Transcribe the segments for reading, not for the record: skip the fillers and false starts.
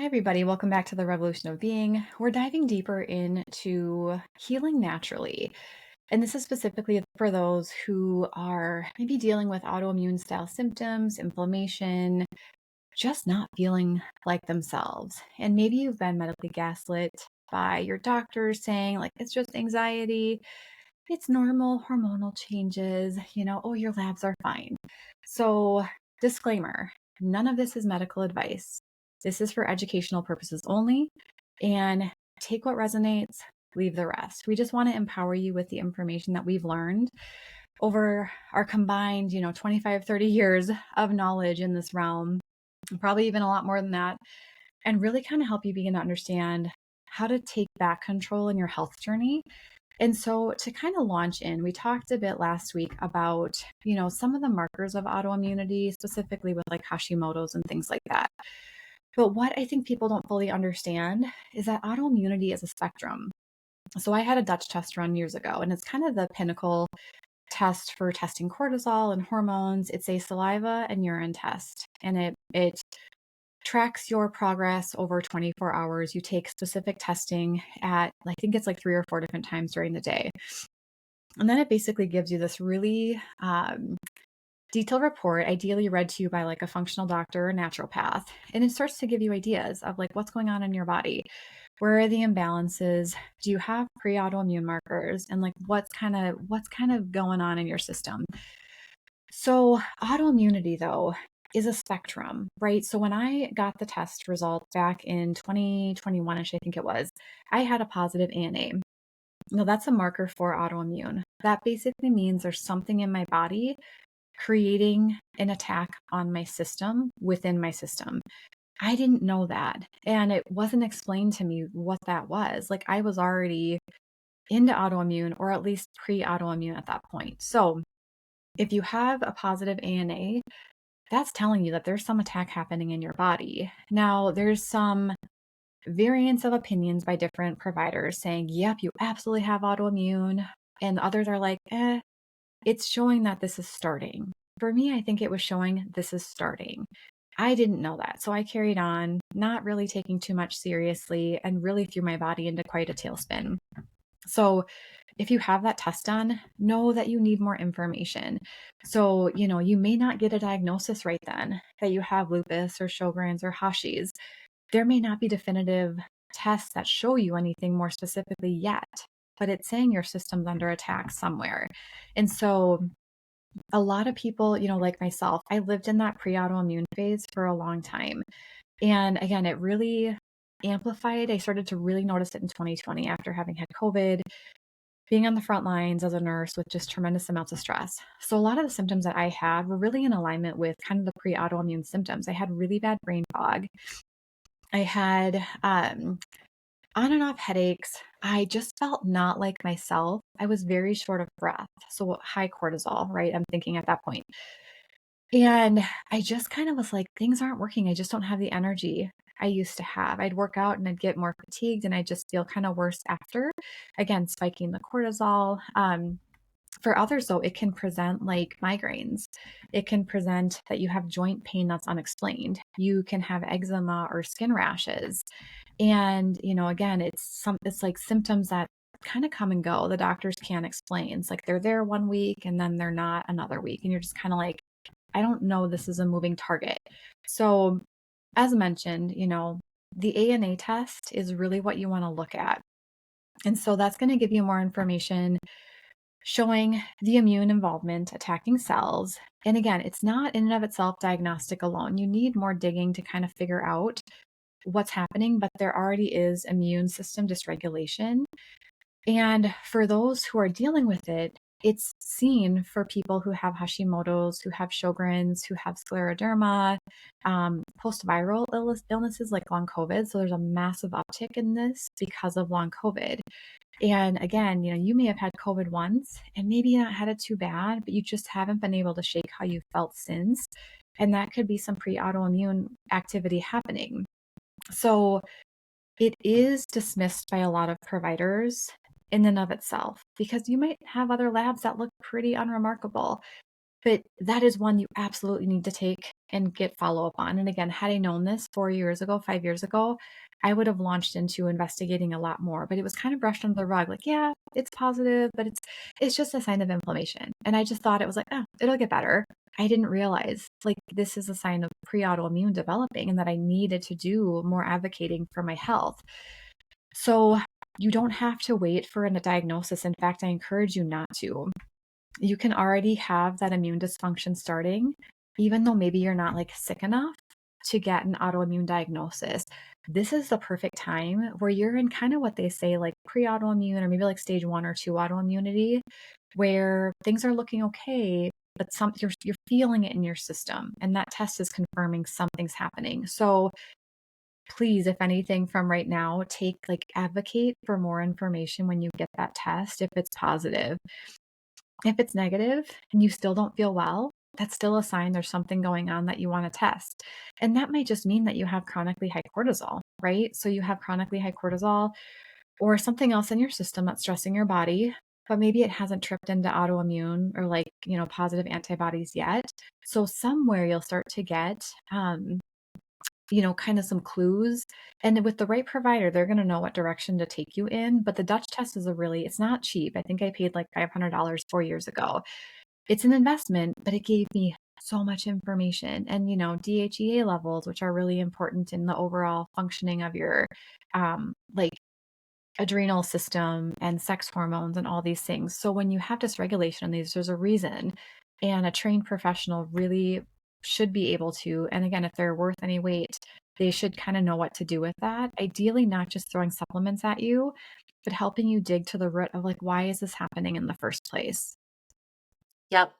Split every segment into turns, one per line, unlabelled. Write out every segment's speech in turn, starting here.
Hi, everybody. Welcome back to the Revolution of Being. We're diving deeper into healing naturally. And this is specifically for those who are maybe dealing with autoimmune style symptoms, inflammation, just not feeling like themselves. And maybe you've been medically gaslit by your doctors saying, like, it's just anxiety, it's normal hormonal changes, oh, your labs are fine. So, disclaimer, none of this is medical advice. This is for educational purposes only. And take what resonates, leave the rest. We just want to empower you with the information that we've learned over our combined, 25, 30 years of knowledge in this realm, probably even a lot more than that, and really kind of help you begin to understand how to take back control in your health journey. And so to kind of launch in, we talked a bit last week about, some of the markers of autoimmunity, specifically with like Hashimoto's and things like that. But what I think people don't fully understand is that autoimmunity is a spectrum. So I had a Dutch test run years ago, and it's kind of the pinnacle test for testing cortisol and hormones. It's a saliva and urine test, and it tracks your progress over 24 hours. You take specific testing at, I think it's like 3 or 4 different times during the day. And then it basically gives you this really detailed report, ideally read to you by like a functional doctor or naturopath. And it starts to give you ideas of like what's going on in your body. Where are the imbalances? Do you have pre-autoimmune markers? And like what's kind of going on in your system? So autoimmunity though is a spectrum, right? So when I got the test result back in 2021ish, I think it was, I had a positive ANA. Now that's a marker for autoimmune. That basically means there's something in my body creating an attack on my system within my system. I didn't know that. And it wasn't explained to me what that was. Like I was already into autoimmune or at least pre-autoimmune at that point. So if you have a positive ANA, that's telling you that there's some attack happening in your body. Now, there's some variance of opinions by different providers saying, yep, you absolutely have autoimmune. And others are like, it's showing that this is starting. For me, I think it was showing this is starting. I didn't know that. So I carried on, not really taking too much seriously, and really threw my body into quite a tailspin. So if you have that test done, know that you need more information. So, you may not get a diagnosis right then that you have lupus or Sjogren's or Hashi's. There may not be definitive tests that show you anything more specifically yet, but it's saying your system's under attack somewhere. And so a lot of people, like myself, I lived in that pre-autoimmune phase for a long time. And again, it really amplified. I started to really notice it in 2020 after having had COVID, being on the front lines as a nurse with just tremendous amounts of stress. So a lot of the symptoms that I had were really in alignment with kind of the pre-autoimmune symptoms. I had really bad brain fog. I had on and off headaches. I just felt not like myself. I was very short of breath. So high cortisol, right? I'm thinking at that point. And I just kind of was like, things aren't working. I just don't have the energy I used to have. I'd work out and I'd get more fatigued and I just feel kind of worse after. Again, spiking the cortisol. For others, though, it can present like migraines. It can present that you have joint pain that's unexplained. You can have eczema or skin rashes. And, again, it's like symptoms that kind of come and go. The doctors can't explain. It's like they're there one week and then they're not another week. And you're just kind of like, I don't know, this is a moving target. So, as mentioned, the ANA test is really what you want to look at. And so that's going to give you more information showing the immune involvement attacking cells. And again, it's not in and of itself diagnostic alone. You need more digging to kind of figure out what's happening, but there already is immune system dysregulation. And for those who are dealing with it, it's seen for people who have Hashimoto's, who have Sjogren's, who have scleroderma, post-viral illnesses like long COVID. So there's a massive uptick in this because of long COVID. And again, you may have had COVID once and maybe not had it too bad, but you just haven't been able to shake how you felt since. And that could be some pre-autoimmune activity happening. So it is dismissed by a lot of providers in and of itself because you might have other labs that look pretty unremarkable. But that is one you absolutely need to take and get follow-up on. And again, had I known this 4 years ago, 5 years ago, I would have launched into investigating a lot more, but it was kind of brushed under the rug. Like, yeah, it's positive, but it's just a sign of inflammation. And I just thought it was like, oh, it'll get better. I didn't realize like this is a sign of pre-autoimmune developing and that I needed to do more advocating for my health. So you don't have to wait for a diagnosis. In fact, I encourage you not to. You can already have that immune dysfunction starting, even though maybe you're not like sick enough to get an autoimmune diagnosis. This is the perfect time where you're in kind of what they say like pre-autoimmune or maybe like stage 1 or 2 autoimmunity, where things are looking okay, but you're feeling it in your system, and that test is confirming something's happening. So please, if anything from right now, advocate for more information when you get that test if it's positive. If it's negative and you still don't feel well, that's still a sign there's something going on that you want to test. And that might just mean that you have chronically high cortisol, right? So you have chronically high cortisol or something else in your system that's stressing your body, but maybe it hasn't tripped into autoimmune or positive antibodies yet. So somewhere you'll start to get kind of some clues. And with the right provider, they're going to know what direction to take you in. But the Dutch test it's not cheap. I think I paid like $500 4 years ago. It's an investment, but it gave me so much information and, DHEA levels, which are really important in the overall functioning of your, like adrenal system and sex hormones and all these things. So when you have dysregulation on these, there's a reason. And a trained professional really should be able to, and again, if they're worth any weight, they should kind of know what to do with that. Ideally, not just throwing supplements at you, but helping you dig to the root of like, why is this happening in the first place?
Yep.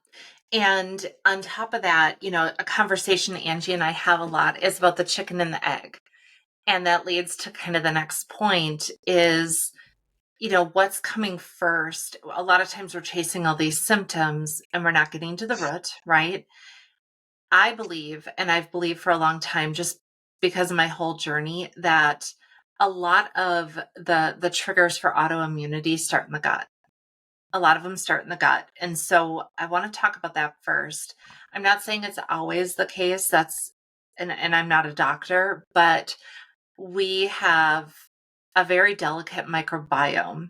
And on top of that, a conversation Angie and I have a lot is about the chicken and the egg. And that leads to kind of the next point is, what's coming first? A lot of times we're chasing all these symptoms and we're not getting to the root, right? I believe, and I've believed for a long time, just because of my whole journey, that a lot of the triggers for autoimmunity start in the gut. A lot of them start in the gut. And so I want to talk about that first. I'm not saying it's always the case. And I'm not a doctor, but we have a very delicate microbiome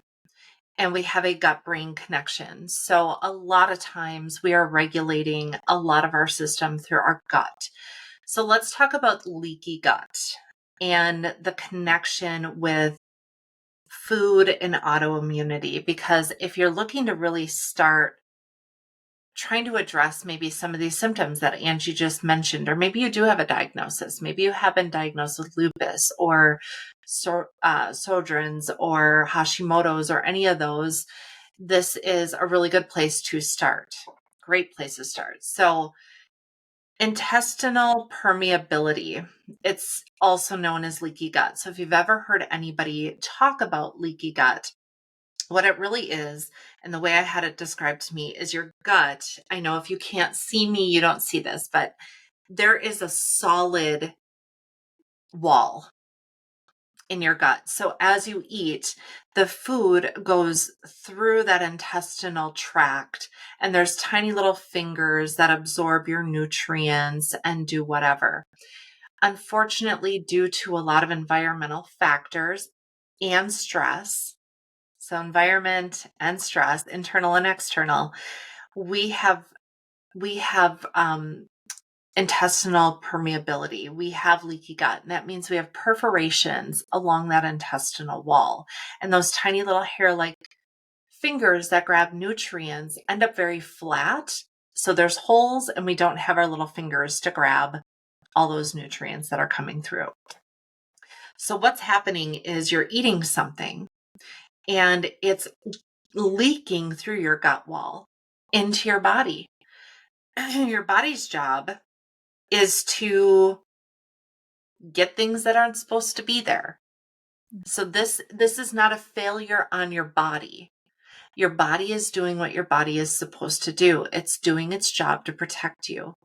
and we have a gut brain connection. So a lot of times we are regulating a lot of our system through our gut. So let's talk about leaky gut and the connection with food and autoimmunity, because if you're looking to really start trying to address maybe some of these symptoms that Angie just mentioned, or maybe you do have a diagnosis, maybe you have been diagnosed with lupus or Sjogren's or Hashimoto's or any of those, this is a really good place to start. Great place to start. So intestinal permeability, it's also known as leaky gut. So if you've ever heard anybody talk about leaky gut, what it really is, and the way I had it described to me, is your gut. I know if you can't see me, you don't see this, but there is a solid wall in your gut. So as you eat, the food goes through that intestinal tract, and there's tiny little fingers that absorb your nutrients and do whatever. Unfortunately, due to a lot of environmental factors and stress, so environment and stress, internal and external, we have intestinal permeability. We have leaky gut, and that means we have perforations along that intestinal wall. And those tiny little hair-like fingers that grab nutrients end up very flat. So there's holes, and we don't have our little fingers to grab all those nutrients that are coming through. So what's happening is you're eating something and it's leaking through your gut wall into your body. Your body's job is to get things that aren't supposed to be there. So this is not a failure on your body. Your body is doing what your body is supposed to do. It's doing its job to protect you.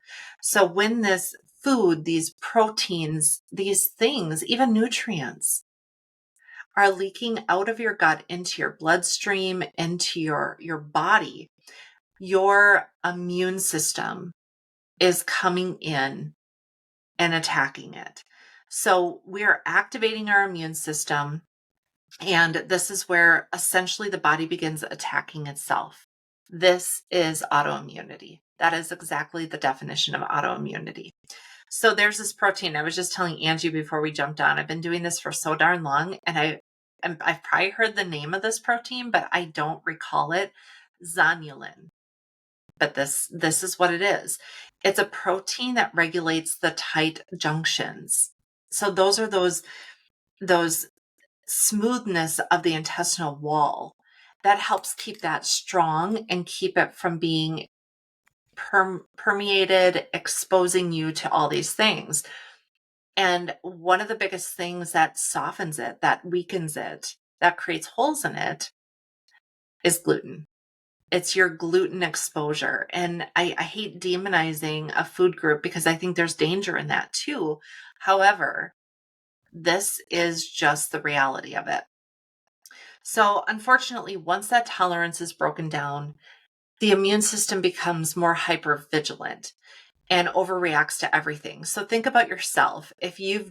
So when this food, these proteins, these things, even nutrients, are leaking out of your gut into your bloodstream, into your body, your immune system is coming in and attacking it. So we're activating our immune system, and this is where essentially the body begins attacking itself. This is autoimmunity. That is exactly the definition of autoimmunity. So there's this protein. I was just telling Angie before we jumped on, I've been doing this for so darn long, and I've probably heard the name of this protein, but I don't recall it. Zonulin. But this is what it is. It's a protein that regulates the tight junctions. So those are those smoothness of the intestinal wall that helps keep that strong and keep it from being permeated, exposing you to all these things. And one of the biggest things that softens it, that weakens it, that creates holes in it is gluten. It's your gluten exposure. And I hate demonizing a food group because I think there's danger in that too. However, this is just the reality of it. So unfortunately, once that tolerance is broken down, the immune system becomes more hypervigilant and overreacts to everything. So think about yourself. If you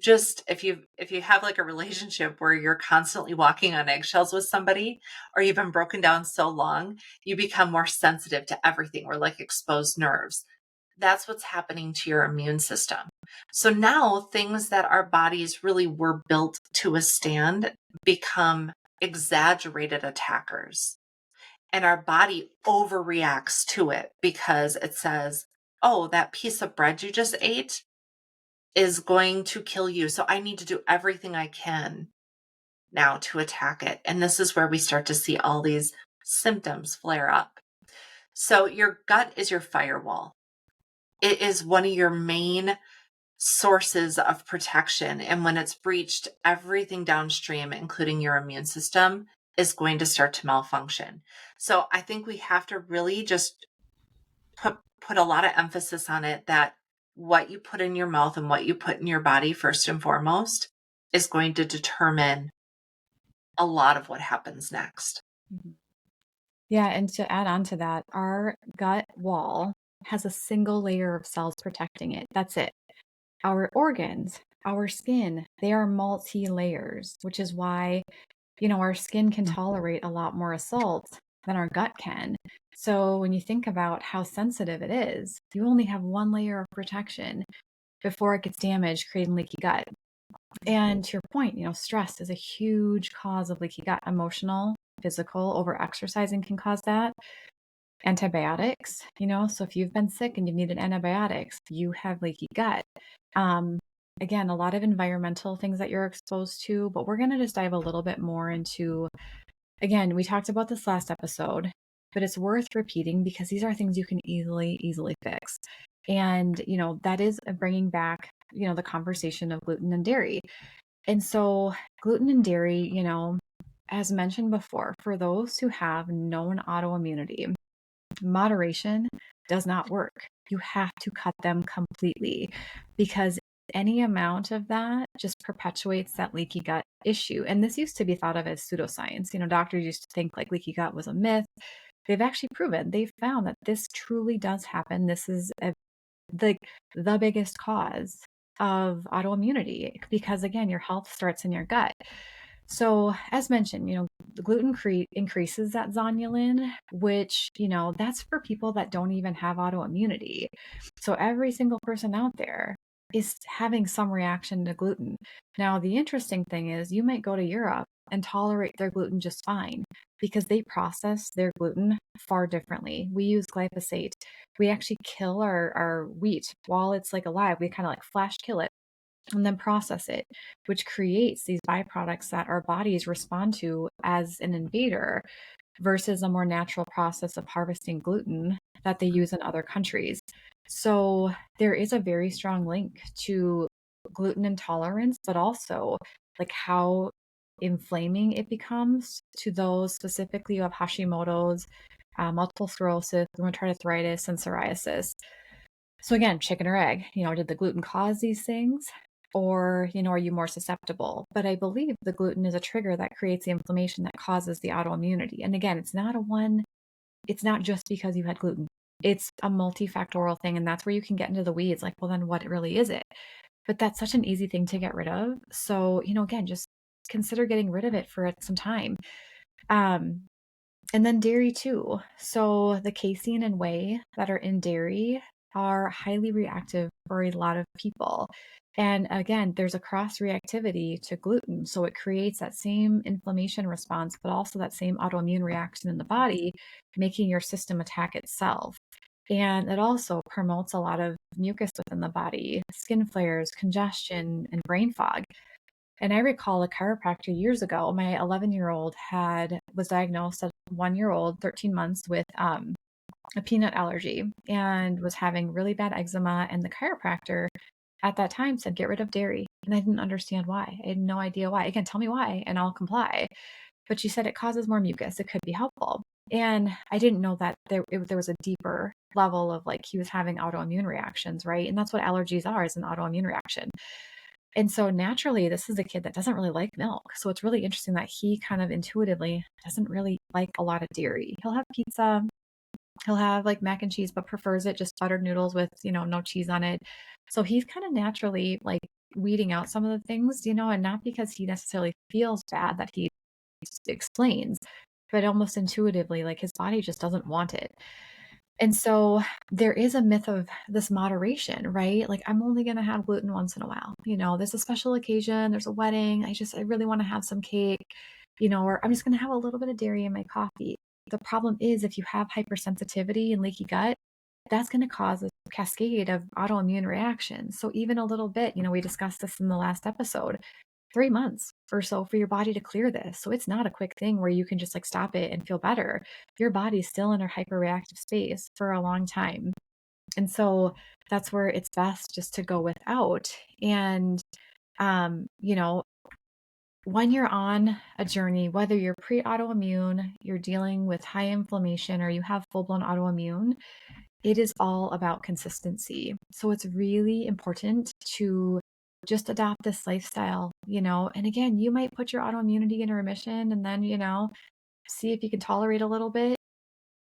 have like a relationship where you're constantly walking on eggshells with somebody, or you've been broken down so long, you become more sensitive to everything. We're like exposed nerves. That's what's happening to your immune system. So now things that our bodies really were built to withstand become exaggerated attackers. And our body overreacts to it because it says, oh, that piece of bread you just ate is going to kill you. So I need to do everything I can now to attack it. And this is where we start to see all these symptoms flare up. So your gut is your firewall. It is one of your main sources of protection. And when it's breached, everything downstream, including your immune system, is going to start to malfunction. So I think we have to really just put a lot of emphasis on it, that what you put in your mouth and what you put in your body, first and foremost, is going to determine a lot of what happens next.
Mhm. Yeah, and to add on to that, our gut wall has a single layer of cells protecting it. That's it. Our organs, our skin, they are multi layers, which is why, our skin can tolerate a lot more assault than our gut can. So when you think about how sensitive it is, you only have one layer of protection before it gets damaged, creating leaky gut. And to your point, stress is a huge cause of leaky gut. Emotional, physical, over exercising can cause that. Antibiotics, so if you've been sick and you've needed antibiotics, you have leaky gut. Um, Again, a lot of environmental things that you're exposed to, but we're going to just dive a little bit more into, again, we talked about this last episode, but it's worth repeating because these are things you can easily fix. And, that is bringing back, the conversation of gluten and dairy. And so gluten and dairy, as mentioned before, for those who have known autoimmunity, moderation does not work. You have to cut them completely because any amount of that just perpetuates that leaky gut issue. And this used to be thought of as pseudoscience. Doctors used to think like leaky gut was a myth. They've actually proven, they've found that this truly does happen. This is the biggest cause of autoimmunity because, again, your health starts in your gut. So, as mentioned, the gluten increases that zonulin, which, that's for people that don't even have autoimmunity. So, every single person out there is having some reaction to gluten. Now, the interesting thing is you might go to Europe and tolerate their gluten just fine because they process their gluten far differently. We use glyphosate. We actually kill our wheat while it's like alive. We kind of like flash kill it and then process it, which creates these byproducts that our bodies respond to as an invader versus a more natural process of harvesting gluten that they use in other countries. So there is a very strong link to gluten intolerance, but also like how inflaming it becomes to those specifically who have Hashimoto's, multiple sclerosis, rheumatoid arthritis, and psoriasis. So again, chicken or egg, did the gluten cause these things? Or, are you more susceptible? But I believe the gluten is a trigger that creates the inflammation that causes the autoimmunity. And again, it's not a one it's not just because you had gluten. It's a multifactorial thing. And that's where you can get into the weeds. Like, well, then what really is it? But that's such an easy thing to get rid of. So, again, just consider getting rid of it for some time. Um, and then dairy too. So the casein and whey that are in dairy are highly reactive for a lot of people. And again, there's a cross reactivity to gluten. So it creates that same inflammation response, but also that same autoimmune reaction in the body, making your system attack itself. And it also promotes a lot of mucus within the body, skin flares, congestion, and brain fog. And I recall a chiropractor years ago, my 11-year-old was diagnosed at 1 year old, 13 months with a peanut allergy and was having really bad eczema. And the chiropractor at that time said, get rid of dairy. And I didn't understand why. I had no idea why. Again, tell me why and I'll comply. But she said it causes more mucus. It could be helpful. And I didn't know that there was a deeper level of like he was having autoimmune reactions, right? And that's what allergies are, is an autoimmune reaction. And so naturally, this is a kid that doesn't really like milk. So it's really interesting that he kind of intuitively doesn't really like a lot of dairy. He'll have pizza, he'll have like mac and cheese, but prefers it just buttered noodles with, no cheese on it. So he's kind of naturally like weeding out some of the things, and not because he necessarily feels bad that he explains, but almost intuitively, like his body just doesn't want it. And so there is a myth of this moderation, right? Like, I'm only going to have gluten once in a while. There's a special occasion, there's a wedding. I really want to have some cake, or I'm just going to have a little bit of dairy in my coffee. The problem is, if you have hypersensitivity and leaky gut, that's going to cause a cascade of autoimmune reactions. So even a little bit, we discussed this in the last episode, 3 months or so for your body to clear this. So it's not a quick thing where you can just like stop it and feel better. Your body's still in a hyperreactive space for a long time. And so that's where it's best just to go without. And, um, you know, when you're on a journey, whether you're pre-autoimmune, you're dealing with high inflammation, or you have full-blown autoimmune, it is all about consistency. So it's really important to just adopt this lifestyle, and again, you might put your autoimmunity in remission and then, see if you can tolerate a little bit.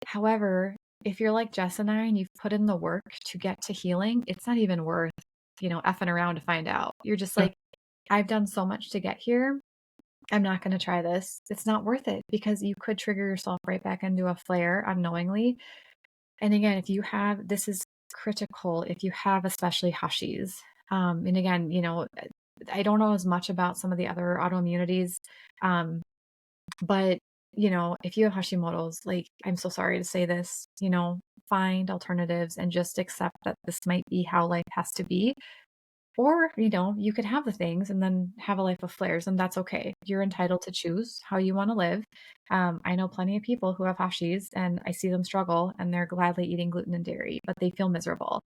However, if you're like Jess and I and you've put in the work to get to healing, it's not even worth, effing around to find out. You're just like, I've done so much to get here. I'm not going to try this. It's not worth it because you could trigger yourself right back into a flare unknowingly. And again, this is critical if you have especially Hashis. And again, I don't know as much about some of the other autoimmunities, but if you have Hashimoto's, like, I'm so sorry to say this, find alternatives and just accept that this might be how life has to be. Or, you could have the things and then have a life of flares, and that's okay. You're entitled to choose how you want to live. I know plenty of people who have Hashis, and I see them struggle, and they're gladly eating gluten and dairy, but they feel miserable.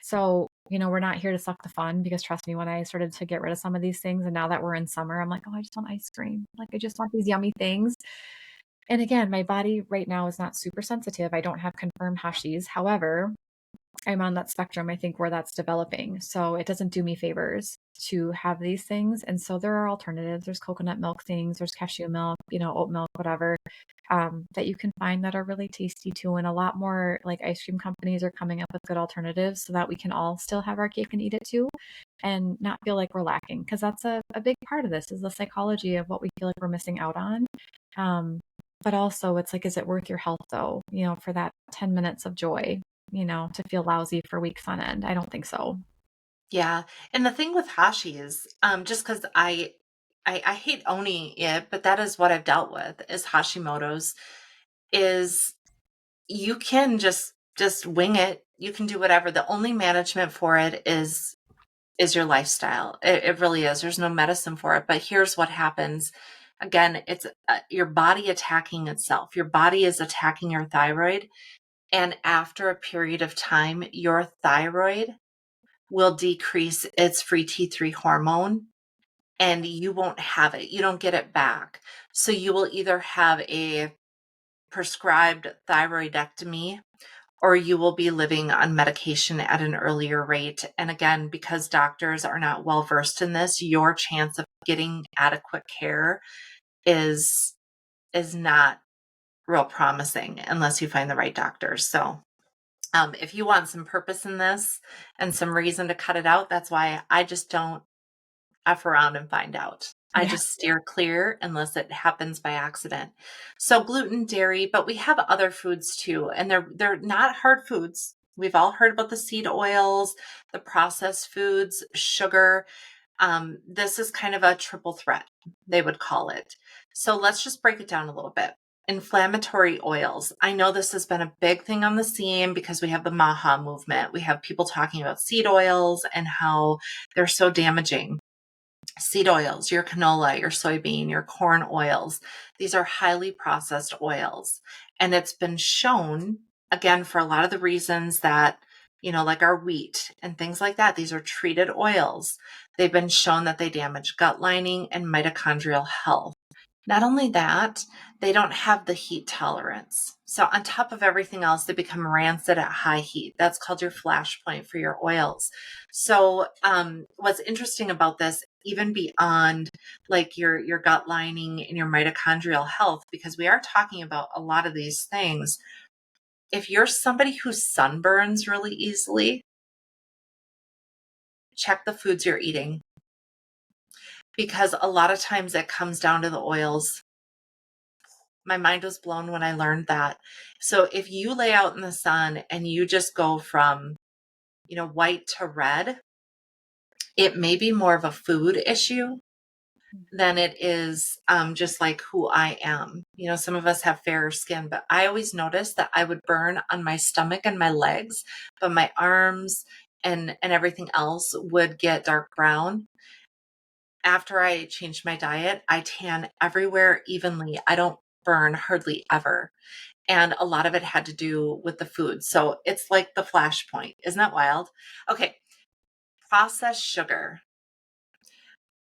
So, we're not here to suck the fun, because trust me, when I started to get rid of some of these things, and now that we're in summer, I'm like, oh, I just want ice cream. Like, I just want these yummy things. And again, my body right now is not super sensitive. I don't have confirmed Hashis. However, I'm on that spectrum, I think, where that's developing. So it doesn't do me favors to have these things. And so there are alternatives. There's coconut milk things, there's cashew milk, oat milk, whatever, that you can find that are really tasty too. And a lot more like ice cream companies are coming up with good alternatives so that we can all still have our cake and eat it too and not feel like we're lacking. Because that's a big part of this, is the psychology of what we feel like we're missing out on. But also it's like, is it worth your health though, for that 10 minutes of joy, to feel lousy for weeks on end? I don't think so.
Yeah. And the thing with Hashi is, just because I hate owning it, but that is what I've dealt with, is Hashimoto's, is you can just wing it. You can do whatever. The only management for it is your lifestyle. It really is. There's no medicine for it. But here's what happens. Again, it's your body attacking itself. Your body is attacking your thyroid. And after a period of time, your thyroid will decrease its free T3 hormone, and you won't have it. You don't get it back. So you will either have a prescribed thyroidectomy, or you will be living on medication at an earlier rate. And again, because doctors are not well versed in this, your chance of getting adequate care is not real promising unless you find the right doctors. So if you want some purpose in this and some reason to cut it out, that's why I just don't F around and find out. I
Yeah.
just steer clear unless it happens by accident. So gluten, dairy, but we have other foods too, and they're not hard foods. We've all heard about the seed oils, the processed foods, sugar. This is kind of a triple threat, they would call it. So let's just break it down a little bit. Inflammatory oils. I know this has been a big thing on the scene because we have the MAHA movement. We have people talking about seed oils and how they're so damaging. Seed oils, your canola, your soybean, your corn oils, these are highly processed oils. And it's been shown, again, for a lot of the reasons that, like our wheat and things like that, these are treated oils. They've been shown that they damage gut lining and mitochondrial health. Not only that, they don't have the heat tolerance. So on top of everything else, they become rancid at high heat. That's called your flash point for your oils. So what's interesting about this, even beyond like your gut lining and your mitochondrial health, because we are talking about a lot of these things. If you're somebody who sunburns really easily, check the foods you're eating, because a lot of times it comes down to the oils. My mind was blown when I learned that. So if you lay out in the sun and you just go from, white to red, it may be more of a food issue than it is just like who I am. Some of us have fairer skin, but I always noticed that I would burn on my stomach and my legs, but my arms and everything else would get dark brown. After I changed my diet, I tan everywhere evenly. I don't burn hardly ever. And a lot of it had to do with the food. So it's like the flashpoint. Isn't that wild? Okay. Processed sugar,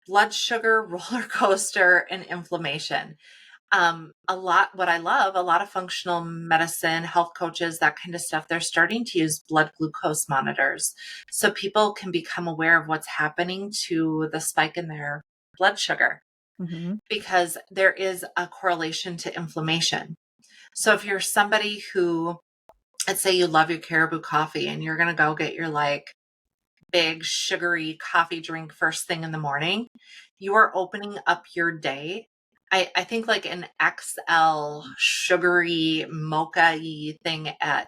blood sugar, roller coaster, and inflammation. What I love, a lot of functional medicine, health coaches, that kind of stuff, they're starting to use blood glucose monitors so people can become aware of what's happening to the spike in their blood sugar,
Mm-hmm.
because there is a correlation to inflammation. So if you're somebody who, let's say you love your caribou coffee and you're going to go get your like big sugary coffee drink first thing in the morning, you are opening up your day. I think like an XL sugary mocha-y thing at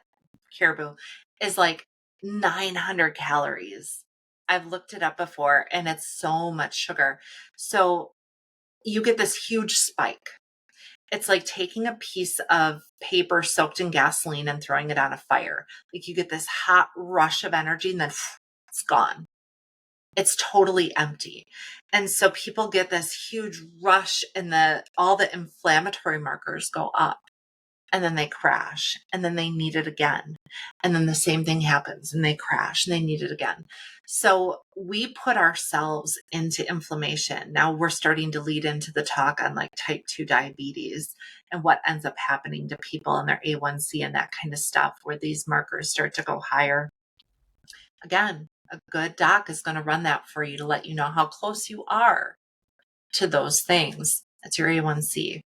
Caribou is like 900 calories. I've looked it up before and it's so much sugar. So you get this huge spike. It's like taking a piece of paper soaked in gasoline and throwing it on a fire. Like you get this hot rush of energy and then it's gone. It's totally empty. And so people get this huge rush and all the inflammatory markers go up, and then they crash, and then they need it again. And then the same thing happens and they crash and they need it again. So we put ourselves into inflammation. Now we're starting to lead into the talk on like type 2 diabetes and what ends up happening to people and their A1C and that kind of stuff, where these markers start to go higher. Again, a good doc is going to run that for you to let you know how close you are to those things. That's your A1C.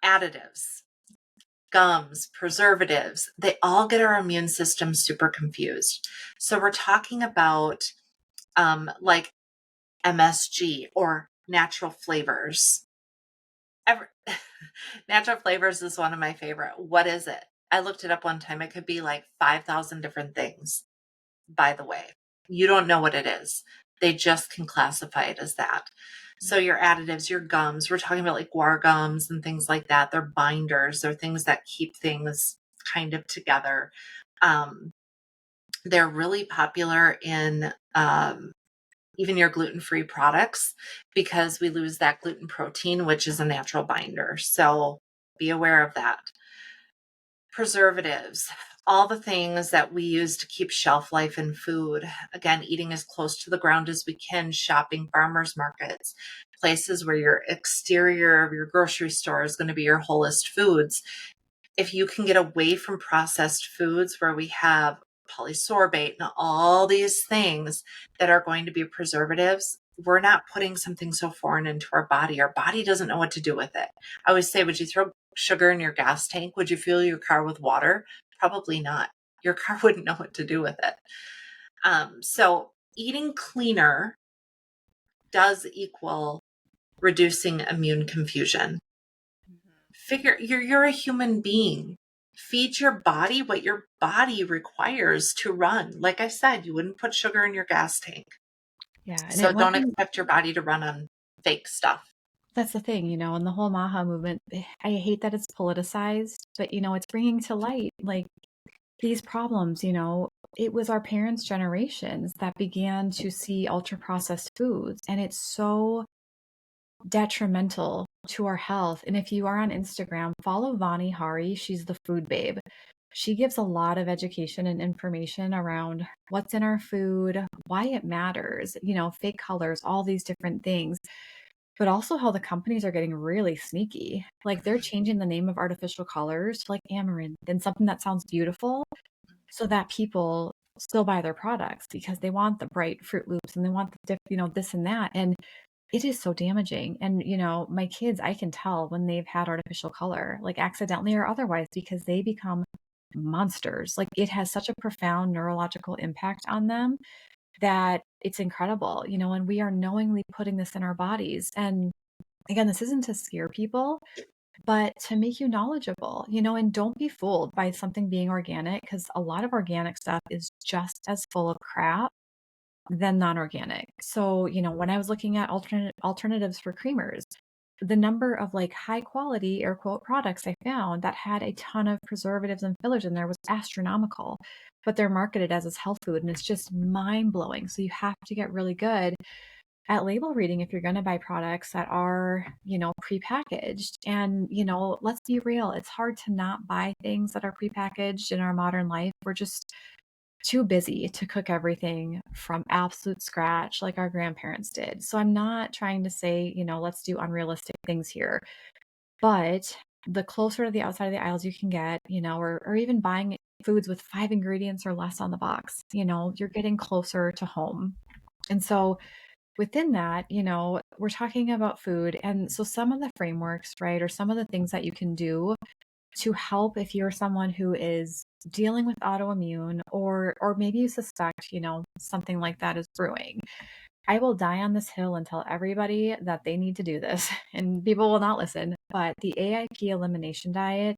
Additives, gums, preservatives, they all get our immune system super confused. So we're talking about like MSG or natural flavors. Natural flavors is one of my favorite. What is it? I looked it up one time. It could be like 5,000 different things, by the way. You don't know what it is. They just can classify it as that. So your additives, your gums, we're talking about like guar gums and things like that. They're binders. They're things that keep things kind of together. They're really popular in even your gluten-free products, because we lose that gluten protein, which is a natural binder. So be aware of that. Preservatives, all the things that we use to keep shelf life in food. Again, eating as close to the ground as we can, shopping farmers markets, places where your exterior of your grocery store is going to be your wholest foods. If you can get away from processed foods where we have polysorbate and all these things that are going to be preservatives, we're not putting something so foreign into our body. Our body doesn't know what to do with it. I always say, would you throw sugar in your gas tank, would you fuel your car with water? Probably not. Your car wouldn't know what to do with it. So eating cleaner does equal reducing immune confusion. Figure you're a human being. Feed your body what your body requires to run. Like I said, you wouldn't put sugar in your gas tank.
Yeah. And
So
it
don't
wasn't,
expect your body to run on fake stuff.
that's the thing, and the whole Maha movement, I hate that it's politicized, but, it's bringing to light like these problems, it was our parents' generations that began to see ultra processed foods, and it's so detrimental to our health. And if you are on Instagram, follow Vani Hari. She's the food babe. She gives a lot of education and information around what's in our food, why it matters, fake colors, all these different things, but also how the companies are getting really sneaky. Like they're changing the name of artificial colors to like amaranth and something that sounds beautiful so that people still buy their products because they want the bright Fruit Loops and they want this and that. And it is so damaging. And, my kids, I can tell when they've had artificial color, like accidentally or otherwise, because they become monsters. Like it has such a profound neurological impact on them that it's incredible, and we are knowingly putting this in our bodies. And again, this isn't to scare people, but to make you knowledgeable, and don't be fooled by something being organic because a lot of organic stuff is just as full of crap than non-organic. So, when I was looking at alternatives for creamers, the number of like high quality air quote products I found that had a ton of preservatives and fillers in there was astronomical, but they're marketed as this health food and it's just mind blowing. So you have to get really good at label reading if you're going to buy products that are, prepackaged. And, let's be real, it's hard to not buy things that are prepackaged in our modern life. We're just too busy to cook everything from absolute scratch like our grandparents did. So I'm not trying to say, let's do unrealistic things here, but the closer to the outside of the aisles you can get, or even buying foods with 5 ingredients or less on the box, you're getting closer to home. And so within that, we're talking about food. And so some of the frameworks, right, or some of the things that you can do to help if you're someone who is dealing with autoimmune or maybe you suspect, something like that is brewing. I will die on this hill and tell everybody that they need to do this and people will not listen, but the AIP elimination diet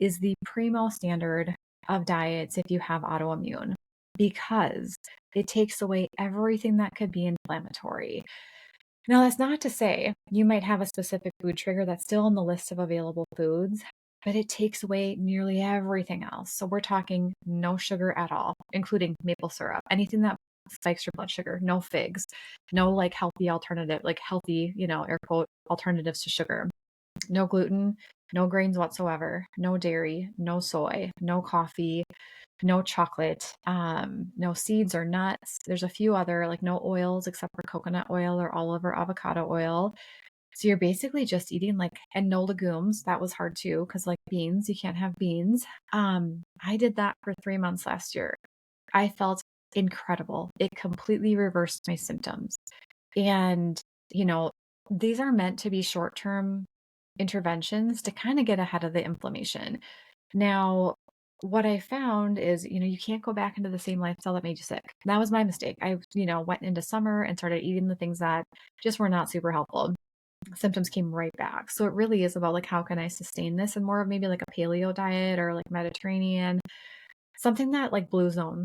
is the primo standard of diets if you have autoimmune because it takes away everything that could be inflammatory. Now, that's not to say you might have a specific food trigger that's still on the list of available foods, but it takes away nearly everything else. So we're talking no sugar at all, including maple syrup, anything that spikes your blood sugar, no figs, no like healthy alternative, like healthy, air quote alternatives to sugar, no gluten, no grains whatsoever, no dairy, no soy, no coffee, no chocolate, no seeds or nuts. There's a few other, like no oils except for coconut oil or olive or avocado oil. So you're basically just eating like, and no legumes. That was hard too, because like beans, you can't have beans. I did that for 3 months last year. I felt incredible. It completely reversed my symptoms. And, you know, these are meant to be short term interventions to kind of get ahead of the inflammation. Now, what I found is, you can't go back into the same lifestyle that made you sick. That was my mistake. I, went into summer and started eating the things that just were not super helpful. Symptoms came right back. So it really is about like, how can I sustain this and more of maybe like a paleo diet or like Mediterranean, something that like blue zone,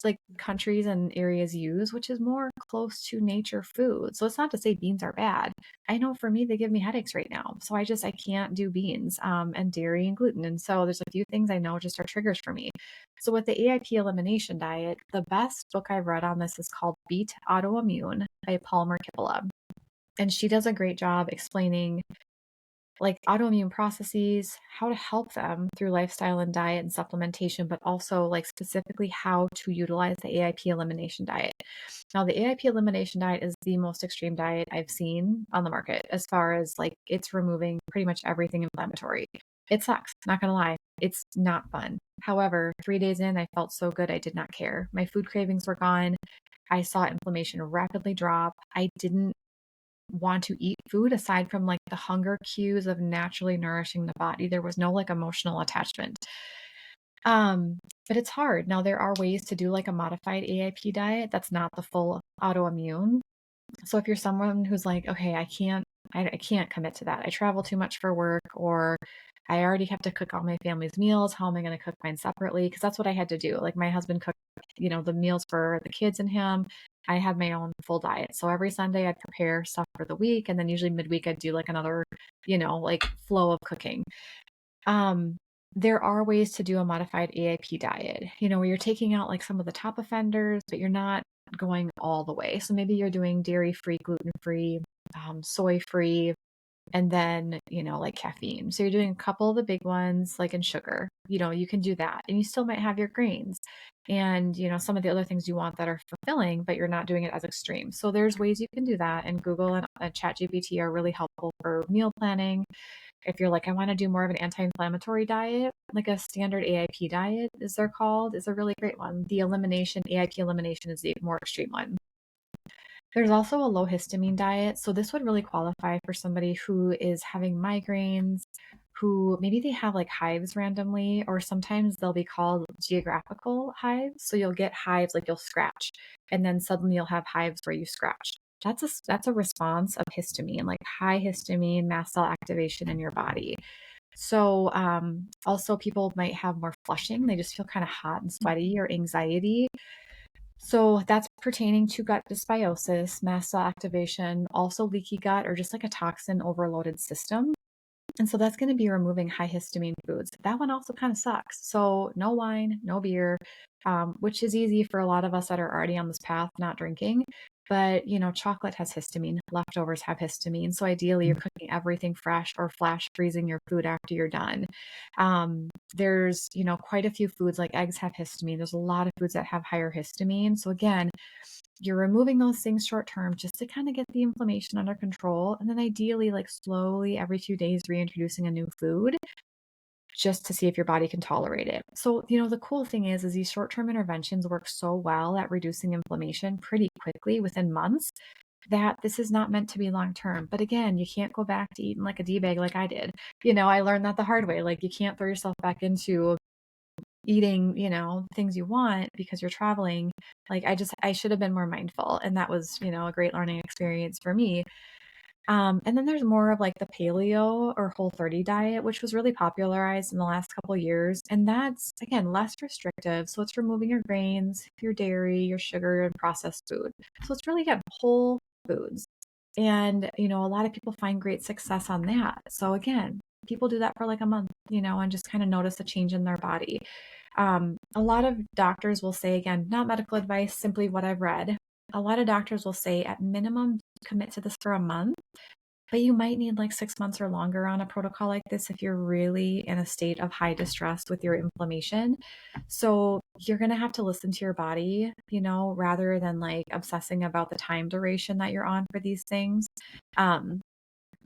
like countries and areas use, which is more close to nature food. So it's not to say beans are bad. I know for me, they give me headaches right now. So I can't do beans, and dairy and gluten. And so there's a few things I know just are triggers for me. So with the AIP elimination diet, the best book I've read on this is called Beat Autoimmune by Palmer Kippola. And she does a great job explaining like autoimmune processes, how to help them through lifestyle and diet and supplementation, but also like specifically how to utilize the AIP elimination diet. Now, the AIP elimination diet is the most extreme diet I've seen on the market as far as like it's removing pretty much everything inflammatory. It sucks, not gonna lie. It's not fun. However, 3 days in, I felt so good, I did not care. My food cravings were gone. I saw inflammation rapidly drop. I didn't want to eat food aside from like the hunger cues of naturally nourishing the body. There was no like emotional attachment. Um, but it's hard. Now there are ways to do like a modified AIP diet that's not the full autoimmune. So if you're someone who's like, okay, I can't commit to that. I travel too much for work, or I already have to cook all my family's meals. How am I going to cook mine separately? Because that's what I had to do. Like my husband cooked, the meals for the kids and him. I had my own full diet. So every Sunday I'd prepare stuff for the week. And then usually midweek I'd do like another, like flow of cooking. Um, there are ways to do a modified AIP diet, where you're taking out like some of the top offenders, but you're not going all the way. So maybe you're doing dairy free, gluten free, soy free, and then, like caffeine. So you're doing a couple of the big ones, like in sugar, you can do that. And you still might have your grains and, some of the other things you want that are fulfilling, but you're not doing it as extreme. So there's ways you can do that. And Google and ChatGPT are really helpful for meal planning. If you're like, I want to do more of an anti-inflammatory diet, like a standard AIP diet, is a really great one. The elimination, AIP elimination is the more extreme one. There's also a low histamine diet. So this would really qualify for somebody who is having migraines, who maybe they have like hives randomly, or sometimes they'll be called geographical hives. So you'll get hives like you'll scratch, and then suddenly you'll have hives where you scratch. That's a response of histamine, like high histamine mast cell activation in your body. So also people might have more flushing. They just feel kind of hot and sweaty, or anxiety. So that's pertaining to gut dysbiosis, mast cell activation, also leaky gut, or just like a toxin overloaded system. And so that's going to be removing high histamine foods. That one also kind of sucks. So no wine, no beer, which is easy for a lot of us that are already on this path, not drinking. But, chocolate has histamine, leftovers have histamine. So ideally, you're cooking everything fresh or flash freezing your food after you're done. There's, quite a few foods like eggs have histamine. There's a lot of foods that have higher histamine. So again, you're removing those things short term just to kind of get the inflammation under control. And then ideally, like slowly every few days, reintroducing a new food just to see if your body can tolerate it. So, the cool thing is these short term interventions work so well at reducing inflammation pretty quickly within months that this is not meant to be long term. But again, you can't go back to eating like a D bag like I did. I learned that the hard way. Like, you can't throw yourself back into eating, things you want because you're traveling. Like I should have been more mindful. And that was, a great learning experience for me. And then there's more of like the paleo or Whole30 diet, which was really popularized in the last couple of years. And that's again less restrictive. So it's removing your grains, your dairy, your sugar, and processed food. So it's really got whole foods. And, a lot of people find great success on that. So again, people do that for like a month, and just kind of notice a change in their body. A lot of doctors will say, again, not medical advice, simply what I've read. A lot of doctors will say at minimum, commit to this for a month, but you might need like 6 months or longer on a protocol like this if you're really in a state of high distress with your inflammation. So you're going to have to listen to your body, rather than like obsessing about the time duration that you're on for these things.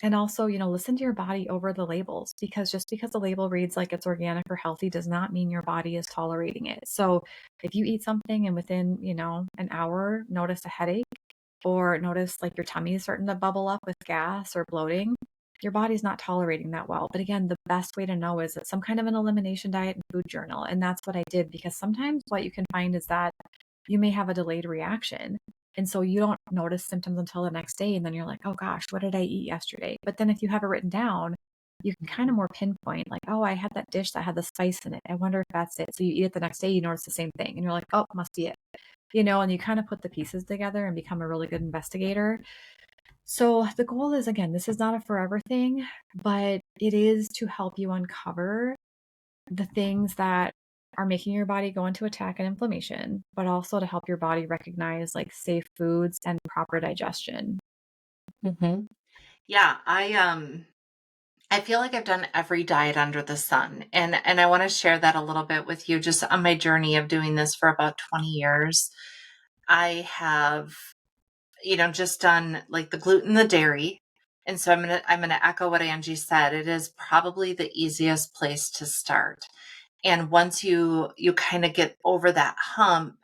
And also, listen to your body over the labels, because just because the label reads like it's organic or healthy does not mean your body is tolerating it. So if you eat something and within, an hour notice a headache, or notice like your tummy is starting to bubble up with gas or bloating, your body's not tolerating that well. But again, the best way to know is that some kind of an elimination diet and food journal. And that's what I did, because sometimes what you can find is that you may have a delayed reaction. And so you don't notice symptoms until the next day. And then you're like, oh gosh, what did I eat yesterday? But then if you have it written down, you can kind of more pinpoint, like, oh, I had that dish that had the spice in it. I wonder if that's it. So you eat it the next day, you notice the same thing. And you're like, oh, must be it. And you kind of put the pieces together and become a really good investigator. So the goal is, again, this is not a forever thing, but it is to help you uncover the things that are making your body go into attack and inflammation, but also to help your body recognize like safe foods and proper digestion.
Mm-hmm. Yeah, I feel like I've done every diet under the sun, and I want to share that a little bit with you, just on my journey of doing this for about 20 years. I have, just done like the gluten, the dairy. And so I'm gonna echo what Angie said. It is probably the easiest place to start. And once you kind of get over that hump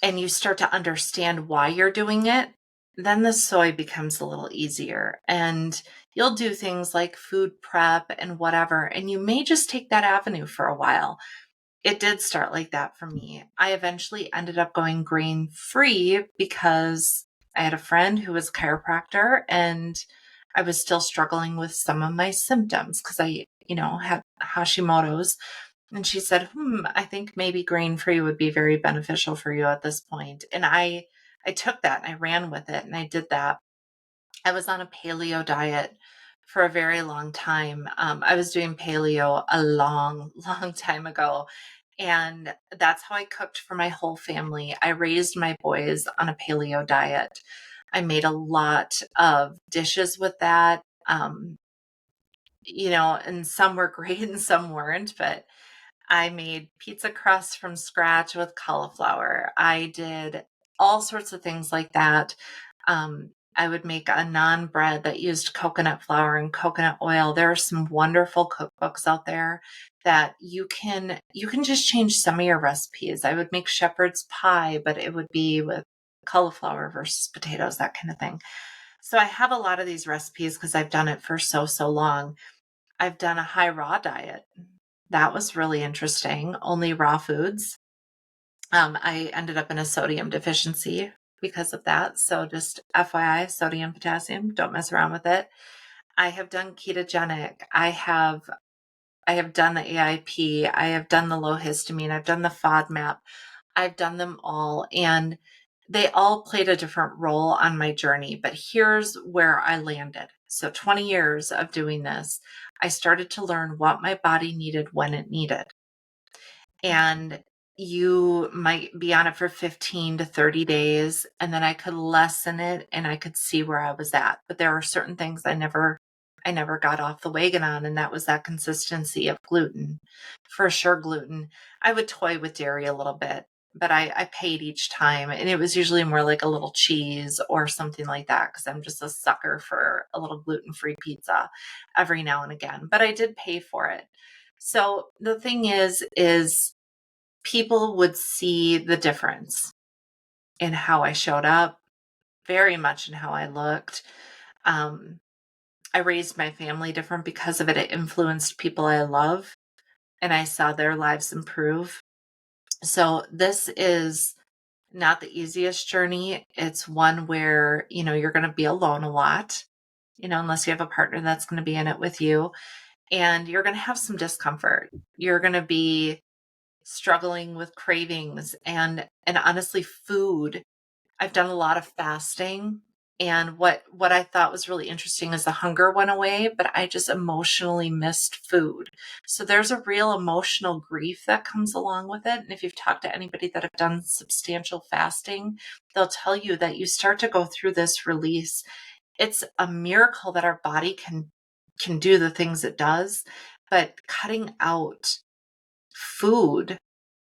and you start to understand why you're doing it, then the soy becomes a little easier. And you'll do things like food prep and whatever, and you may just take that avenue for a while. It did start like that for me. I eventually ended up going grain free because I had a friend who was a chiropractor, and I was still struggling with some of my symptoms because I had Hashimoto's. And she said, I think maybe grain free would be very beneficial for you at this point. And I took that and I ran with it and I did that. I was on a paleo diet for a very long time. I was doing paleo a long, long time ago. And that's how I cooked for my whole family. I raised my boys on a paleo diet. I made a lot of dishes with that. And some were great and some weren't, but I made pizza crust from scratch with cauliflower. I did all sorts of things like that. I would make a naan bread that used coconut flour and coconut oil. There are some wonderful cookbooks out there that you can just change some of your recipes. I would make shepherd's pie, but it would be with cauliflower versus potatoes, that kind of thing. So I have a lot of these recipes because I've done it for so long. I've done a high raw diet. That was really interesting. Only raw foods. I ended up in a sodium deficiency because of that. So just FYI, sodium, potassium, don't mess around with it. I have done ketogenic. I have done the AIP. I have done the low histamine. I've done the FODMAP. I've done them all. And they all played a different role on my journey. But here's where I landed. So 20 years of doing this, I started to learn what my body needed when it needed. And you might be on it for 15 to 30 days, and then I could lessen it and I could see where I was at. But there are certain things I never got off the wagon on, and that was that consistency of gluten. For sure, gluten. I would toy with dairy a little bit, but I paid each time, and it was usually more like a little cheese or something like that because I'm just a sucker for a little gluten-free pizza every now and again. But I did pay for it. So the thing is people would see the difference in how I showed up, very much in how I looked. Um, I raised my family different because of it. It influenced people I love, and I saw their lives improve. So this is not the easiest journey. It's one where, you're going to be alone a lot, unless you have a partner that's going to be in it with you, and you're going to have some discomfort. You're going to be struggling with cravings and honestly food. I've done a lot of fasting, and what I thought was really interesting is the hunger went away, but I just emotionally missed food. So there's a real emotional grief that comes along with it. And if you've talked to anybody that have done substantial fasting, they'll tell you that you start to go through this release. It's a miracle that our body can do the things it does, but cutting out food,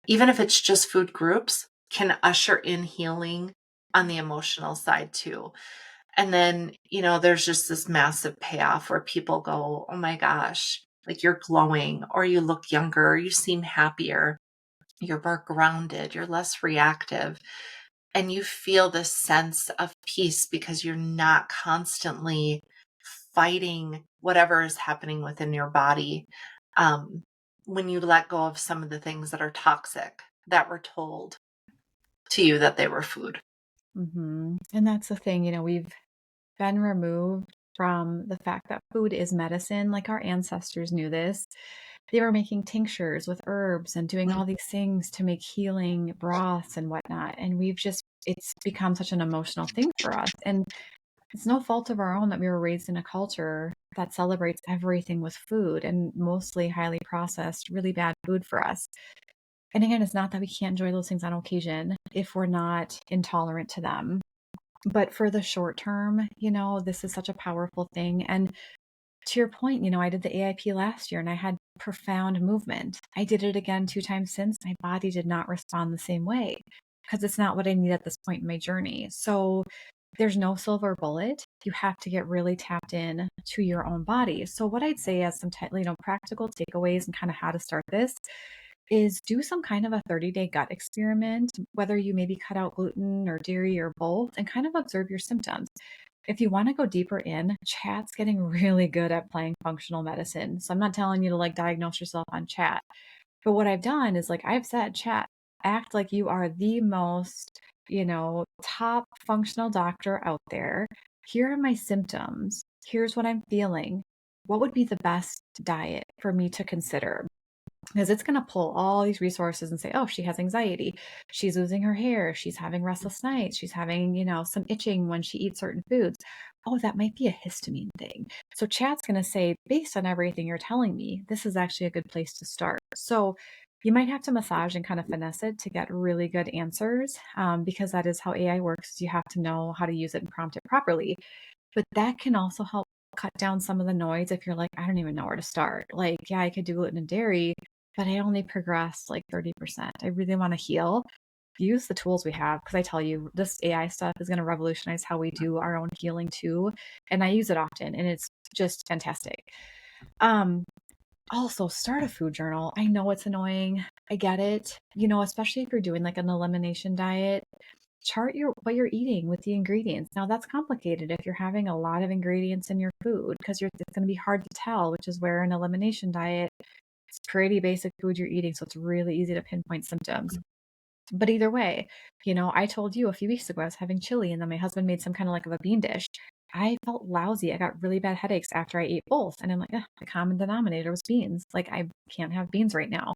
even if it's just food groups, can usher in healing on the emotional side too. And then, there's just this massive payoff where people go, oh my gosh, like you're glowing, or you look younger, or you seem happier, you're more grounded, you're less reactive. And you feel this sense of peace because you're not constantly fighting whatever is happening within your body. Um, when you let go of some of the things that are toxic that were told to you that they were food.
And that's the thing, we've been removed from the fact that food is medicine. Like our ancestors knew this. They were making tinctures with herbs and doing
Mm,
all these things to make healing broths and whatnot. And it's become such an emotional thing for us. And it's no fault of our own that we were raised in a culture that celebrates everything with food and mostly highly processed, really bad food for us. And again, it's not that we can't enjoy those things on occasion if we're not intolerant to them. But for the short term, this is such a powerful thing. And to your point, I did the AIP last year and I had profound movement. I did it again 2 times since. My body did not respond the same way because it's not what I need at this point in my journey. So there's no silver bullet. You have to get really tapped in to your own body. So what I'd say as some practical takeaways and kind of how to start this is do some kind of a 30-day gut experiment, whether you maybe cut out gluten or dairy or both, and kind of observe your symptoms. If you want to go deeper in, chat's getting really good at playing functional medicine. So I'm not telling you to like diagnose yourself on chat. But what I've done is like I've said, chat, act like you are the most, top functional doctor out there. Here are my symptoms. Here's what I'm feeling. What would be the best diet for me to consider? Because it's going to pull all these resources and say, oh, she has anxiety. She's losing her hair. She's having restless nights. She's having, some itching when she eats certain foods. Oh, that might be a histamine thing. So chat's going to say, based on everything you're telling me, this is actually a good place to start. So you might have to massage and kind of finesse it to get really good answers, because that is how AI works. You have to know how to use it and prompt it properly. But that can also help cut down some of the noise if you're like, I don't even know where to start. Like, yeah, I could do gluten and dairy, but I only progressed like 30%. I really want to heal. Use the tools we have, because I tell you, this AI stuff is going to revolutionize how we do our own healing too. And I use it often, and it's just fantastic. Um, Also, start a food journal. I know it's annoying. I get it. Especially if you're doing like an elimination diet, chart what you're eating with the ingredients. Now that's complicated if you're having a lot of ingredients in your food, because it's going to be hard to tell, which is where an elimination diet, it's pretty basic food you're eating, so it's really easy to pinpoint symptoms. But either way, I told you a few weeks ago I was having chili, and then my husband made some kind of like of a bean dish. I felt lousy. I got really bad headaches after I ate both. And I'm like, the common denominator was beans. Like, I can't have beans right now.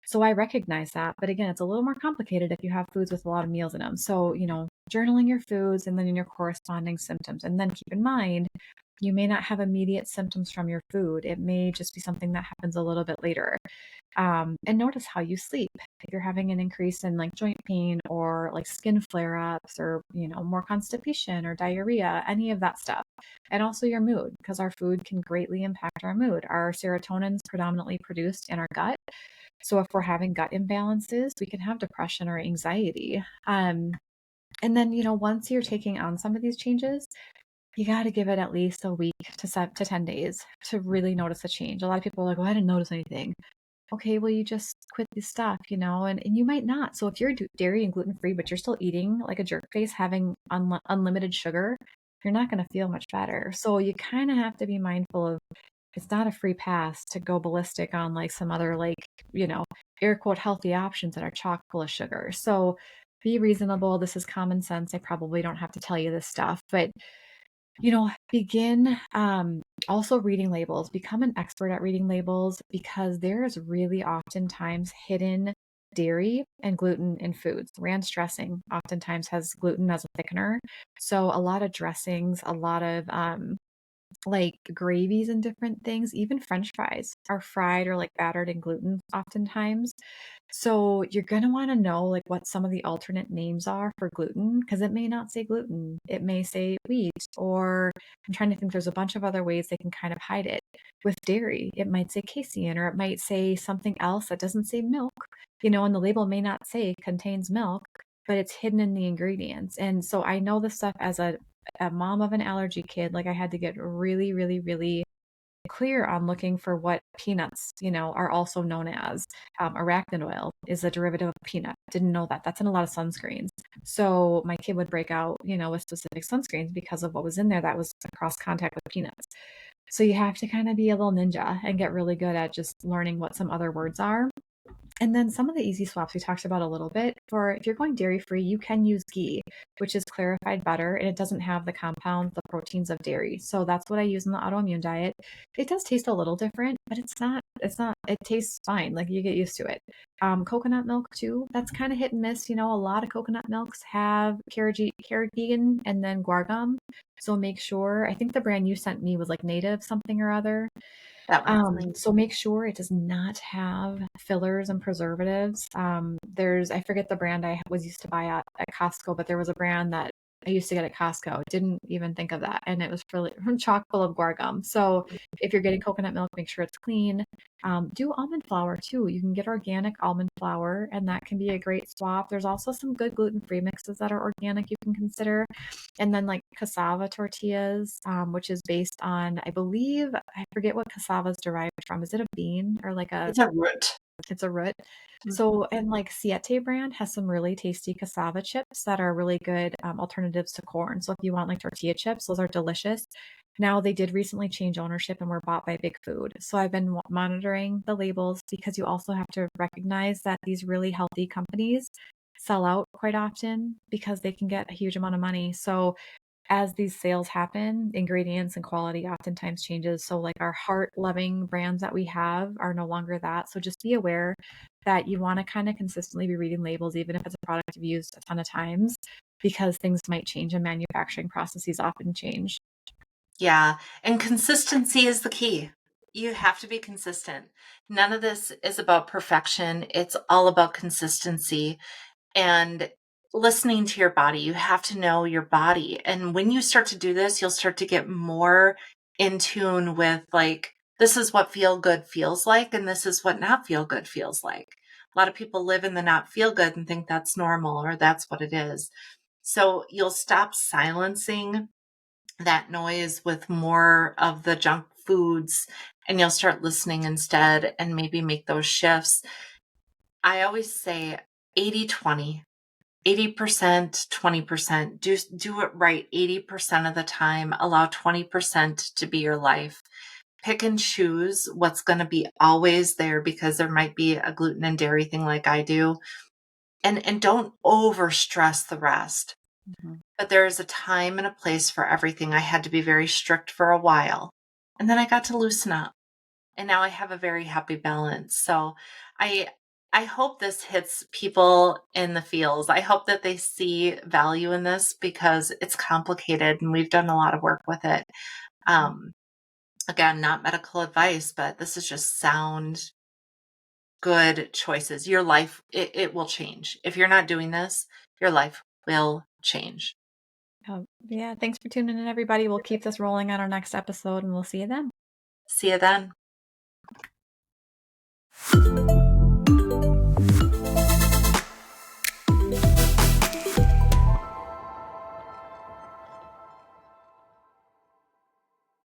So I recognize that. But again, it's a little more complicated if you have foods with a lot of meals in them. So, journaling your foods and then in your corresponding symptoms. And then keep in mind, you may not have immediate symptoms from your food. It may just be something that happens a little bit later. And notice how you sleep. If you're having an increase in like joint pain or like skin flare ups or, more constipation or diarrhea, any of that stuff. And also your mood, because our food can greatly impact our mood. Our serotonin is predominantly produced in our gut. So if we're having gut imbalances, we can have depression or anxiety. And then, once you're taking on some of these changes, you got to give it at least a week to 10 days to really notice a change. A lot of people are like, well, I didn't notice anything. Okay, well, you just quit this stuff, and you might not. So if you're dairy and gluten free, but you're still eating like a jerk face, having unlimited sugar, you're not going to feel much better. So you kind of have to be mindful of, it's not a free pass to go ballistic on like some other like, you know, air quote healthy options that are chock full of sugar. So be reasonable. This is common sense. I probably don't have to tell you this stuff, but begin also reading labels. Become an expert at reading labels, because there is really oftentimes hidden dairy and gluten in foods. Ranch dressing oftentimes has gluten as a thickener. So a lot of dressings, a lot of like gravies and different things, even French fries are fried or like battered in gluten oftentimes. So you're going to want to know like what some of the alternate names are for gluten, because it may not say gluten. It may say wheat, or I'm trying to think, there's a bunch of other ways they can kind of hide it. With dairy, it might say casein, or it might say something else that doesn't say milk, and the label may not say contains milk, but it's hidden in the ingredients. And so I know this stuff as a mom of an allergy kid. Like, I had to get really, really, really clear on looking for what peanuts, are also known as. Arachidonic oil is a derivative of peanut. Didn't know that. That's in a lot of sunscreens. So my kid would break out, with specific sunscreens because of what was in there that was across contact with peanuts. So you have to kind of be a little ninja and get really good at just learning what some other words are. And then some of the easy swaps we talked about a little bit. For if you're going dairy free, you can use ghee, which is clarified butter, and it doesn't have the compounds, the proteins of dairy. So that's what I use in the autoimmune diet. It does taste a little different, but it tastes fine. Like, you get used to it. Coconut milk too, that's kind of hit and miss. A lot of coconut milks have carrageenan and then guar gum. So make sure, I think the brand you sent me was like native something or other.
That one's like,
So make sure it does not have fillers and preservatives. I forget the brand I was used to buy at Costco, but there was a brand that I used to get at Costco. Didn't even think of that. And it was really chock full of guar gum. So if you're getting coconut milk, make sure it's clean. Do almond flour too. You can get organic almond flour, and that can be a great swap. There's also some good gluten-free mixes that are organic you can consider. And then like cassava tortillas, which is based on, I believe, I forget what cassava is derived from. Is it a bean or like a,
it's a root.
It's a root.
Mhm.
So, and like Siete brand has some really tasty cassava chips that are really good alternatives to corn. So if you want like tortilla chips, those are delicious. Now they did recently change ownership and were bought by Big Food. So I've been monitoring the labels because you also have to recognize that these really healthy companies sell out quite often because they can get a huge amount of money. So as these sales happen, ingredients and quality oftentimes changes. So like our heart loving brands that we have are no longer that. So just be aware that you want to kind of consistently be reading labels, even if it's a product you've used a ton of times, because things might change and manufacturing processes often change.
Yeah, and consistency is the key. You have to be consistent. None of this is about perfection. It's all about consistency and listening to your body. You have to know your body. And when you start to do this, you'll start to get more in tune with like, this is what feel good feels like, and this is what not feel good feels like. A lot of people live in the not feel good and think that's normal or that's what it is. So you'll stop silencing that noise with more of the junk foods and you'll start listening instead and maybe make those shifts. I always say 80-20. 80%, 20%. Do it right 80% of the time. Allow 20% to be your life. Pick and choose what's going to be always there because there might be a gluten and dairy thing like I do. And don't over stress the rest.
Mhm.
But there is a time and a place for everything. I had to be very strict for a while. And then I got to loosen up. And now I have a very happy balance. So I I hope this hits people in the fields. I hope that they see value in this because it's complicated and we've done a lot of work with it. Um, Again, not medical advice, but this is just sound, good choices. Your life, it will change. If you're not doing this, your life will change.
Yeah, thanks for tuning in, everybody. We'll keep this rolling on our next episode and we'll see you then.
See you then.